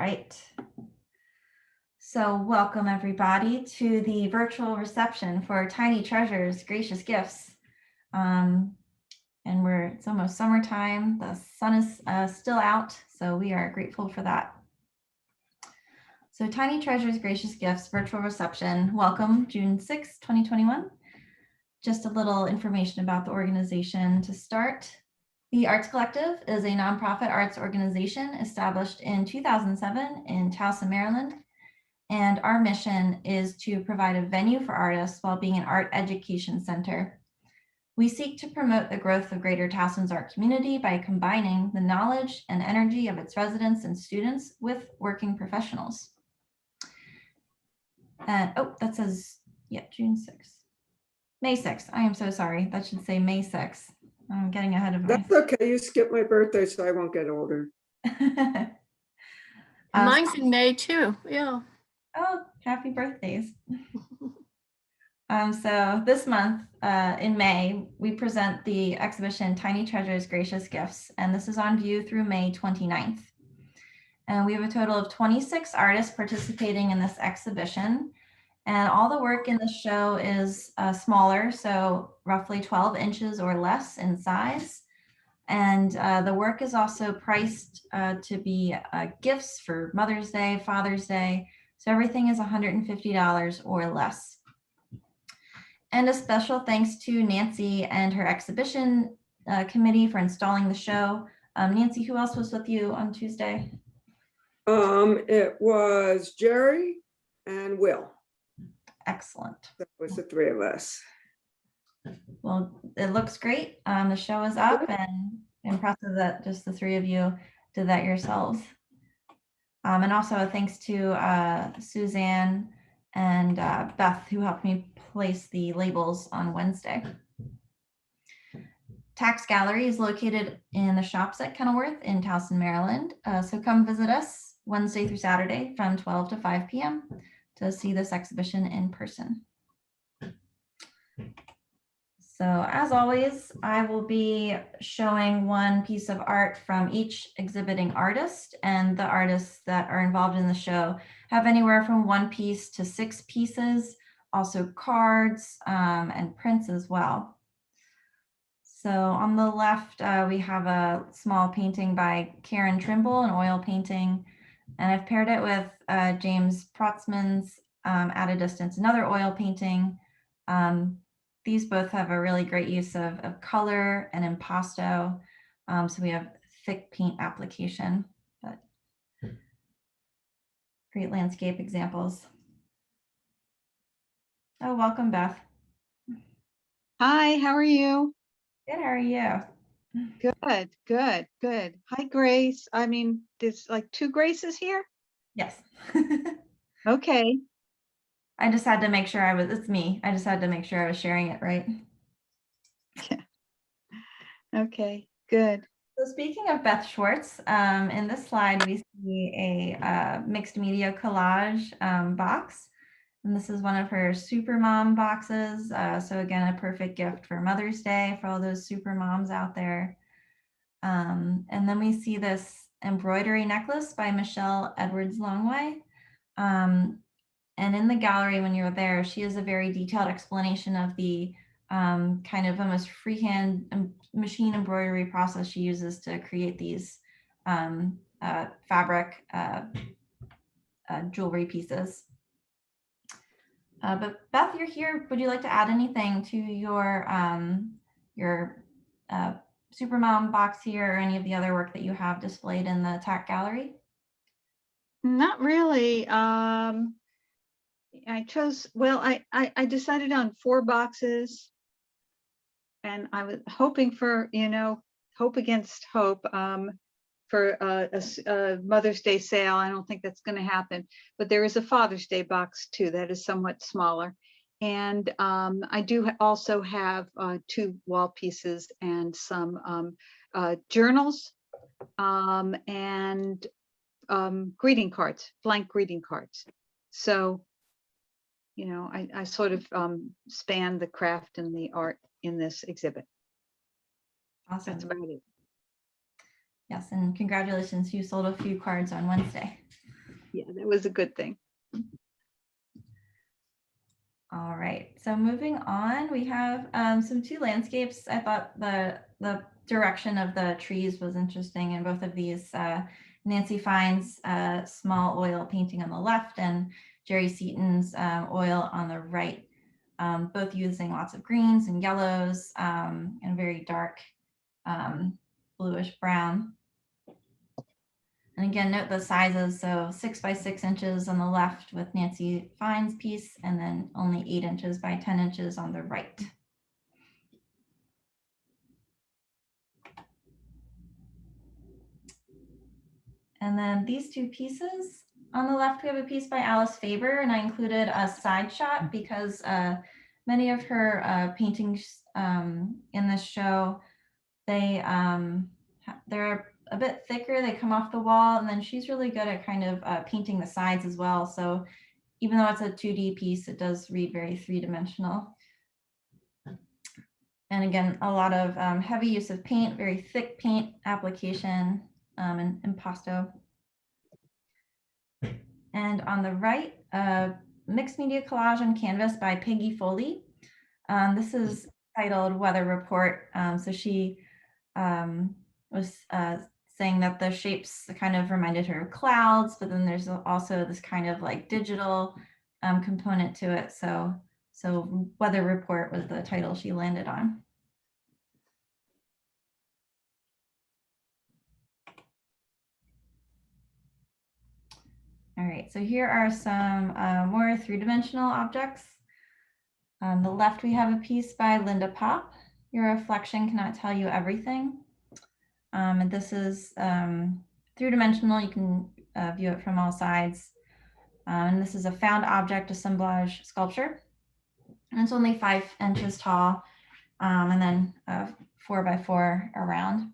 right. So welcome everybody to the virtual reception for Tiny Treasures, Gracious Gifts. And it's almost summertime. The sun is still out, so we are grateful for that. So Tiny Treasures, Gracious Gifts, virtual reception. Welcome, June 6, 2021. Just a little information about the organization to start. The Arts Collective is a nonprofit arts organization established in 2007 in Towson, Maryland. And our mission is to provide a venue for artists while being an art education center. We seek to promote the growth of Greater Towson's art community by combining the knowledge and energy of its residents and students with working professionals. And that says, yeah, June 6th. May 6th. I am so sorry. That should say May 6th. I'm getting ahead of myself. That's okay. You skipped my birthday, so I won't get older. Mine's in May too. Yeah. Oh, happy birthdays. So this month in May, we present the exhibition Tiny Treasures, Gracious Gifts, and this is on view through May 29th. And we have a total of 26 artists participating in this exhibition. And all the work in the show is smaller, so roughly 12 inches or less in size. And the work is also priced to be gifts for Mother's Day, Father's Day. So everything is $150 or less. And a special thanks to Nancy and her exhibition committee for installing the show. Nancy, who else was with you on Tuesday? It was Jerry and Will. Excellent. That was the three of us. Well, it looks great. The show is up, and impressive that just the three of you did that yourselves. And also a thanks to Suzanne and Beth, who helped me place the labels on Wednesday. TAC Gallery is located in the shops at Kenilworth in Towson, Maryland. So come visit us Wednesday through Saturday from 12 to 5 p.m. to see this exhibition in person. So as always, I will be showing one piece of art from each exhibiting artist, and the artists that are involved in the show have anywhere from 1 piece to 6 pieces, also cards and prints as well. So on the left, we have a small painting by Karen Trimble, an oil painting, and I've paired it with James Protzman's At a Distance, another oil painting. These both have a really great use of color and impasto. So we have thick paint application, but great landscape examples. Oh, welcome, Beth. Hi, how are you? Good, how are you? Good, good, good. Hi, Grace. I mean, there's like 2 Graces here? Yes. Okay. I just had to make sure it's me. I just had to make sure I was sharing it right. Yeah. Okay, good. So speaking of Beth Schwartz, in this slide, we see a mixed media collage box. And this is one of her super mom boxes. So again, a perfect gift for Mother's Day for all those super moms out there. And then we see this embroidery necklace by Michelle Edwards Longway. And in the gallery, when you're there, she has a very detailed explanation of the kind of almost freehand machine embroidery process she uses to create these fabric jewelry pieces. But Beth, you're here. Would you like to add anything to your Supermom box here or any of the other work that you have displayed in the TAC gallery? Not really. I chose, well, I decided on 4 boxes, and I was hoping for, hope against hope for a Mother's Day sale. I don't think that's going to happen, but there is a Father's Day box too that is somewhat smaller. And I do also have 2 wall pieces and some journals and greeting cards, blank greeting cards. So, I sort of span the craft and the art in this exhibit. Awesome. That's about it. Yes, and congratulations, you sold a few cards on Wednesday. Yeah, that was a good thing. All right, so moving on, we have some two landscapes. I thought the direction of the trees was interesting in both of these. Nancy Fine's small oil painting on the left and Jerry Seaton's oil on the right, both using lots of greens and yellows and very dark bluish brown. And again, note the sizes, so 6 by 6 inches on the left with Nancy Fine's piece, and then only 8 inches by 10 inches on the right. And then these two pieces, on the left, we have a piece by Alice Faber, and I included a side shot because many of her paintings in this show, they're a bit thicker, they come off the wall, and then she's really good at kind of painting the sides as well. So even though it's a 2D piece, it does read very three-dimensional. And again, a lot of heavy use of paint, very thick paint application and impasto. And on the right, mixed media collage on canvas by Peggy Foley. This is titled Weather Report. So she was saying that the shapes kind of reminded her of clouds, but then there's also this kind of like digital component to it. So Weather Report was the title she landed on. All right, so here are some more three-dimensional objects. On the left, we have a piece by Linda Pop. Your reflection cannot tell you everything. And this is three-dimensional. You can view it from all sides. And this is a found object assemblage sculpture. And it's only 5 inches tall, and then 4 by 4 around.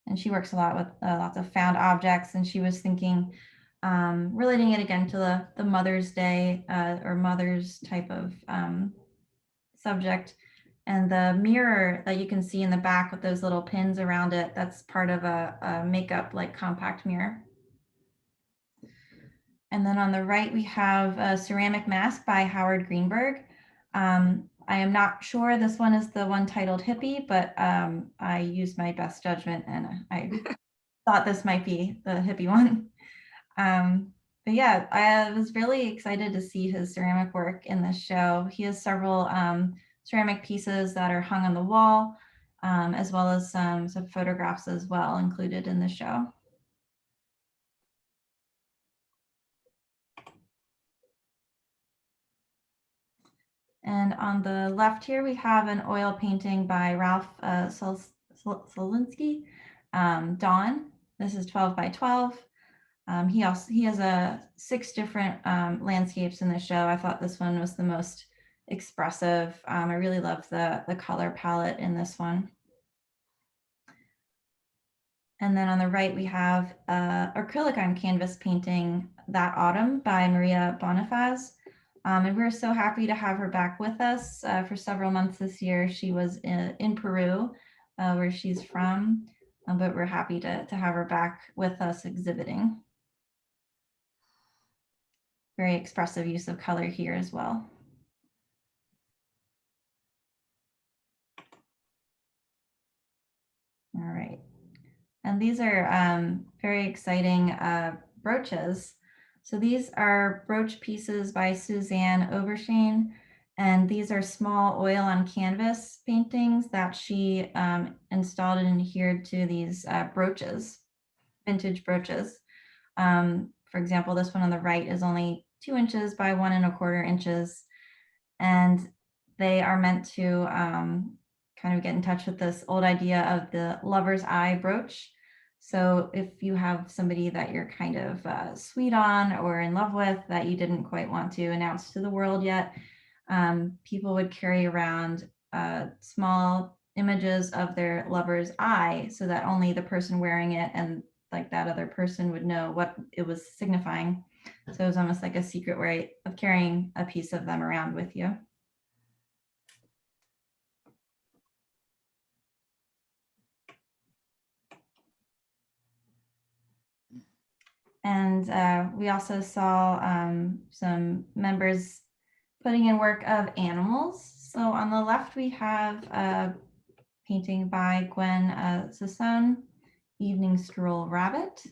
And she works a lot with lots of found objects, and she was thinking, relating it again to the Mother's Day or Mother's type of subject. And the mirror that you can see in the back with those little pins around it, that's part of a makeup like compact mirror. And then on the right, we have a ceramic mask by Howard Greenberg. I am not sure this one is the one titled Hippie, but I used my best judgment and I thought this might be the hippie one. But yeah, I was really excited to see his ceramic work in this show. He has several ceramic pieces that are hung on the wall, as well as some photographs as well included in the show. And on the left here, we have an oil painting by Ralph Solinsky, Dawn. This is 12 by 12. He has 6 different landscapes in the show. I thought this one was the most expressive. I really love the color palette in this one. And then on the right, we have acrylic on canvas painting That Autumn by Maria Bonifaz. And we're so happy to have her back with us for several months this year. She was in Peru, where she's from, but we're happy to have her back with us exhibiting. Very expressive use of color here as well. All right. And these are very exciting brooches. So these are brooch pieces by Suzanne Overshane, and these are small oil on canvas paintings that she installed and adhered to these brooches, vintage brooches. For example, this one on the right is only 2 inches by 1 1/4 inches, and they are meant to kind of get in touch with this old idea of the lover's eye brooch. So if you have somebody that you're kind of sweet on or in love with that you didn't quite want to announce to the world yet, people would carry around small images of their lover's eye so that only the person wearing it and like that other person would know what it was signifying. So it was almost like a secret way of carrying a piece of them around with you. And we also saw some members putting in work of animals. So on the left, we have a painting by Gwen Sassone, Evening Stroll Rabbit.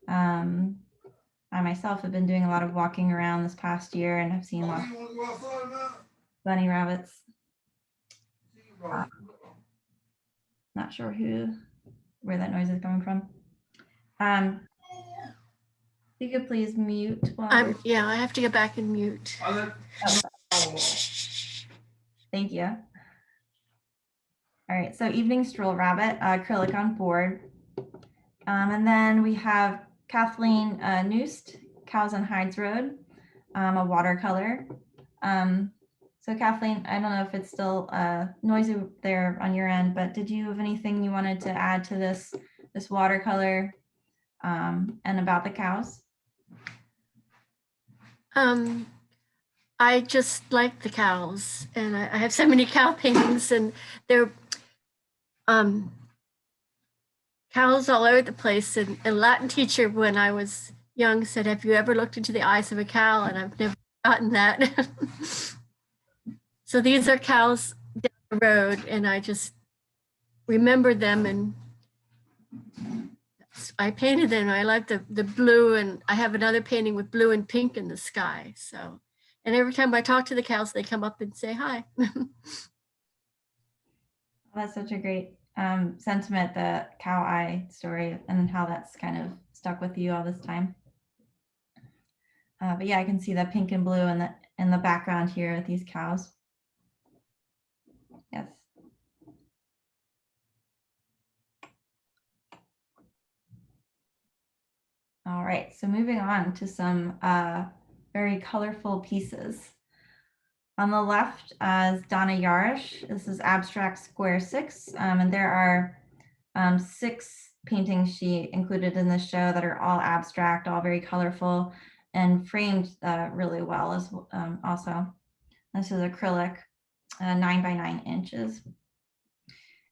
I myself have been doing a lot of walking around this past year and have seen lots of bunny rabbits. Not sure where that noise is coming from. If you could please mute while Yeah, I have to get back and mute. Thank you. All right, so Evening Stroll Rabbit, acrylic on board. And then we have Kathleen Noost, Cows on Hides Road, a watercolor. So Kathleen, I don't know if it's still noisy there on your end, but did you have anything you wanted to add to this watercolor and about the cows? I just like the cows, and I have so many cow paintings, and they're cows all over the place. And a Latin teacher when I was young said, "Have you ever looked into the eyes of a cow?" And I've never gotten that. So these are cows down the road, and I just remember them, and I painted them. I like the blue, and I have another painting with blue and pink in the sky. So, and every time I talk to the cows, they come up and say hi. That's such a great sentiment, the cow eye story, and how that's kind of stuck with you all this time. But yeah, I can see the pink and blue in the background here with these cows. Yes. All right, so moving on to some very colorful pieces. On the left is Donna Yarish. This is Abstract Square 6, and there are 6 paintings she included in this show that are all abstract, all very colorful, and framed really well as also. This is acrylic, 9 by 9 inches.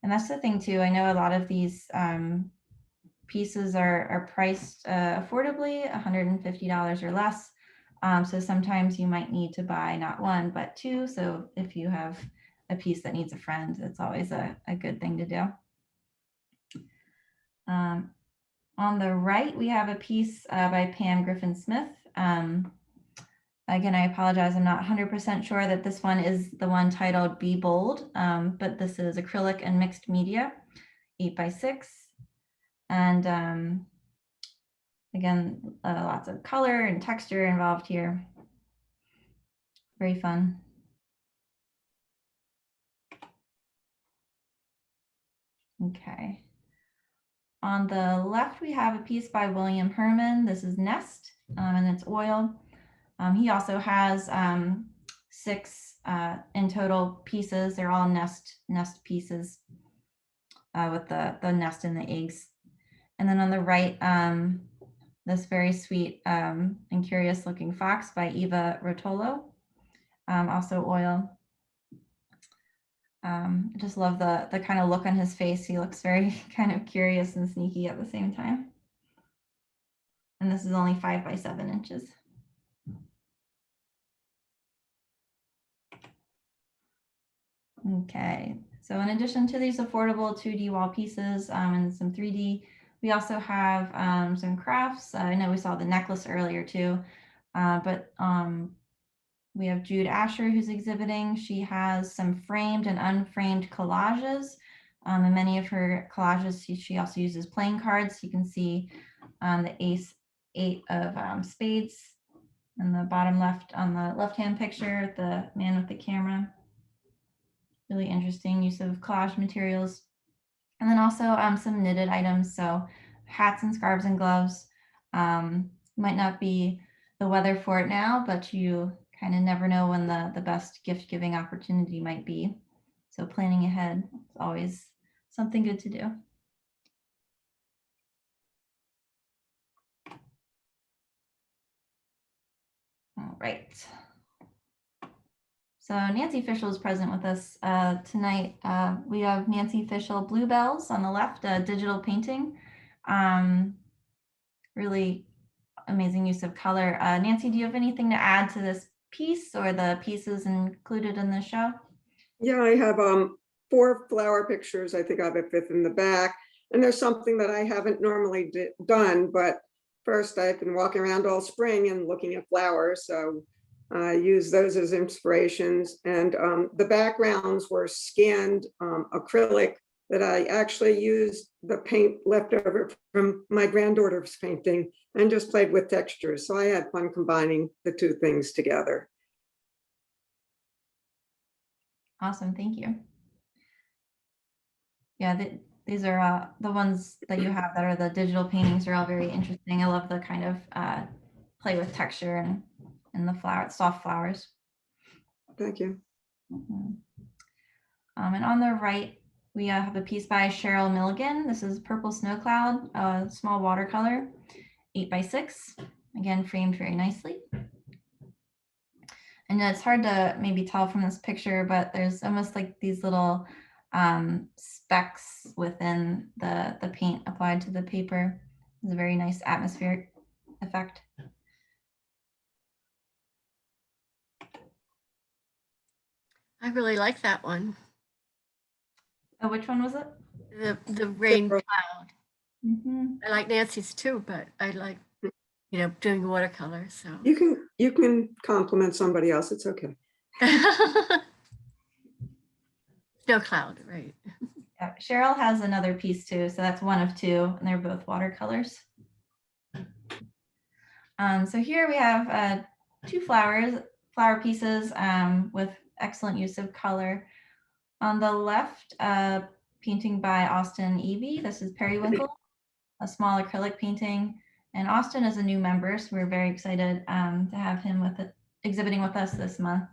And that's the thing too, I know a lot of these pieces are priced affordably, $150 or less. So sometimes you might need to buy not 1, but 2. So if you have a piece that needs a friend, it's always a good thing to do. On the right, we have a piece by Pam Griffin-Smith. Again, I apologize, I'm not 100% sure that this one is the one titled Be Bold, but this is acrylic and mixed media, 8 by 6. And again, lots of color and texture involved here. Very fun. Okay. On the left, we have a piece by William Herman. This is Nest, and it's oil. He also has 6 in total pieces. They're all nest pieces with the nest and the eggs. And then on the right, this very sweet and curious looking fox by Eva Rotolo, also oil. I just love the kind of look on his face. He looks very kind of curious and sneaky at the same time. And this is only 5 by 7 inches. Okay, so in addition to these affordable 2D wall pieces and some 3D, we also have some crafts. I know we saw the necklace earlier too, but we have Jude Asher who's exhibiting. She has some framed and unframed collages. And many of her collages, she also uses playing cards. You can see the ace 8 of spades in the bottom left on the left-hand picture, the man with the camera. Really interesting use of collage materials. And then also some knitted items. So hats and scarves and gloves. Might not be the weather for it now, but you kind of never know when the best gift giving opportunity might be. So planning ahead is always something good to do. All right. So Nancy Fischel is present with us tonight. We have Nancy Fischel Bluebells on the left, a digital painting. Really amazing use of color. Nancy, do you have anything to add to this piece or the pieces included in the show? Yeah, I have 4 flower pictures. I think I have a 5th in the back. And there's something that I haven't normally done, but first I've been walking around all spring and looking at flowers. So I use those as inspirations. And the backgrounds were scanned acrylic that I actually used the paint left over from my granddaughter's painting and just played with textures. So I had fun combining the 2 things together. Awesome, thank you. Yeah, these are the ones that you have that are the digital paintings are all very interesting. I love the kind of play with texture and the soft flowers. Thank you. Mhm. And on the right, we have a piece by Cheryl Milligan. This is Purple Snow Cloud, a small watercolor, 8x6, again, framed very nicely. And it's hard to maybe tell from this picture, but there's almost like these little specks within the paint applied to the paper. It's a very nice atmospheric effect. I really like that one. Oh, which one was it? The rain Purple. cloud. Mm-hmm. I like Nancy's too, but I like, doing watercolor, so. You can compliment somebody else. It's okay. Snow cloud, right. Yeah, Cheryl has another piece too, so that's one of 2, and they're both watercolors. So here we have 2 flower pieces with excellent use of color. On the left, painting by Austin Evie. This is Periwinkle, a small acrylic painting. And Austin is a new member, so we're very excited to have him exhibiting with us this month.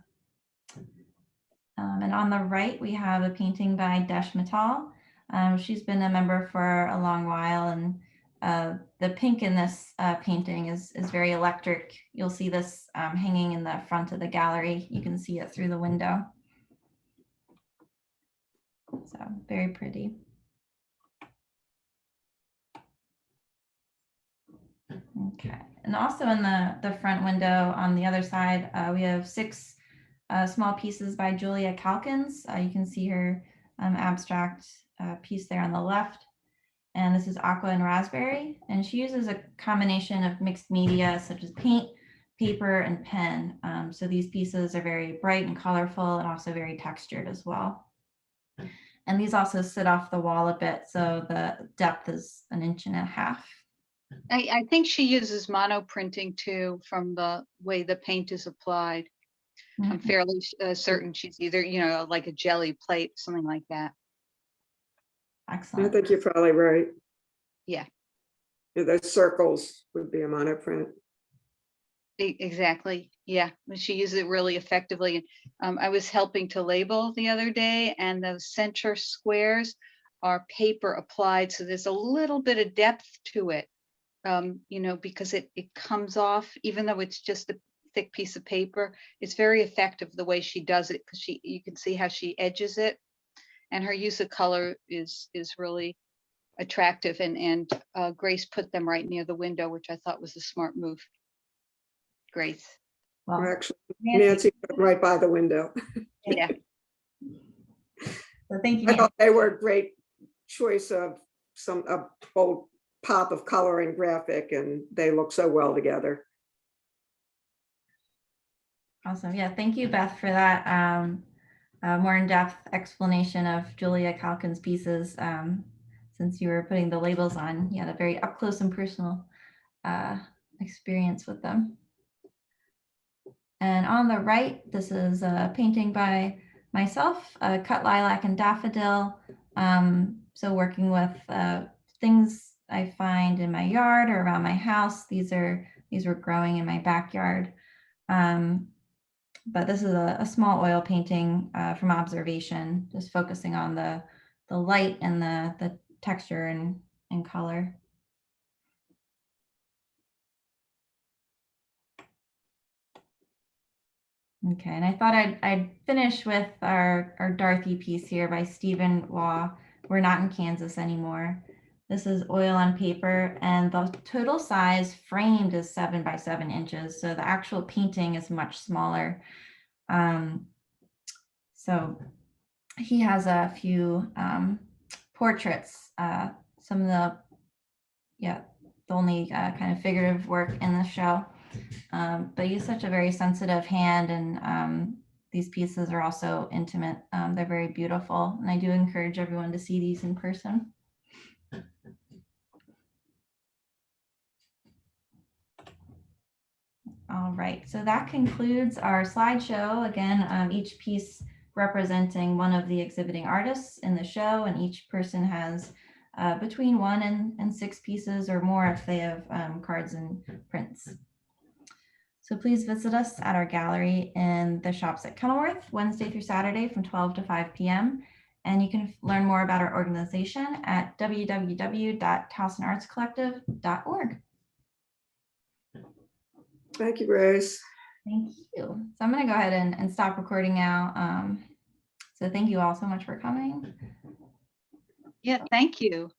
And on the right, we have a painting by Desh Mittal. She's been a member for a long while, and the pink in this painting is very electric. You'll see this hanging in the front of the gallery. You can see it through the window. So very pretty. Okay, and also in the front window on the other side, we have 6 small pieces by Julia Calkins. You can see her abstract piece there on the left. And this is Aqua and Raspberry. And she uses a combination of mixed media such as paint, paper, and pen. So these pieces are very bright and colorful and also very textured as well. And these also sit off the wall a bit, so the depth is 1.5 inches. I think she uses mono printing too, from the way the paint is applied. I'm fairly certain she's either, like a jelly plate, something like that. I Excellent. think you're probably right. Yeah. Yeah, those circles would be a monoprint. Exactly. Yeah. She uses it really effectively. I was helping to label the other day, and those center squares are paper applied. So there's a little bit of depth to it, because it comes off, even though it's just a thick piece of paper. It's very effective the way she does it, because you can see how she edges it, and her use of color is really attractive. And Grace put them right near the window, which I thought was a smart move. Grace. Well, Or actually, Nancy put them right by the window. Yeah. so thank you, I Nancy. thought they were a great choice of a bold pop of color and graphic, and they look so well together. Awesome. Yeah, thank you, Beth, for that more in-depth explanation of Julia Calkins' pieces. Since you were putting the labels on, you had a very up close and personal experience with them. And on the right, this is a painting by myself, Cut Lilac and Daffodil. So working with things I find in my yard or around my house. These were growing in my backyard. But this is a small oil painting from observation, just focusing on the light and the texture and color. Okay, and I thought I'd finish with our Dorothy piece here by Stephen Waugh. We're Not in Kansas Anymore. This is oil on paper, and the total size framed is 7 by 7 inches. So the actual painting is much smaller. So he has a few portraits, some of the only kind of figurative work in the show. But he has such a very sensitive hand, and these pieces are also intimate. They're very beautiful, and I do encourage everyone to see these in person. All right, so that concludes our slideshow. Again, each piece representing one of the exhibiting artists in the show, and each person has between 1 and 6 pieces or more if they have cards and prints. So please visit us at our gallery in the shops at Kenilworth, Wednesday through Saturday from 12 to 5 p.m. And you can learn more about our organization at www.towsonartscollective.org. Thank you, Grace. Thank you. So I'm going to go ahead and stop recording now. So thank you all so much for coming. Yeah, thank you.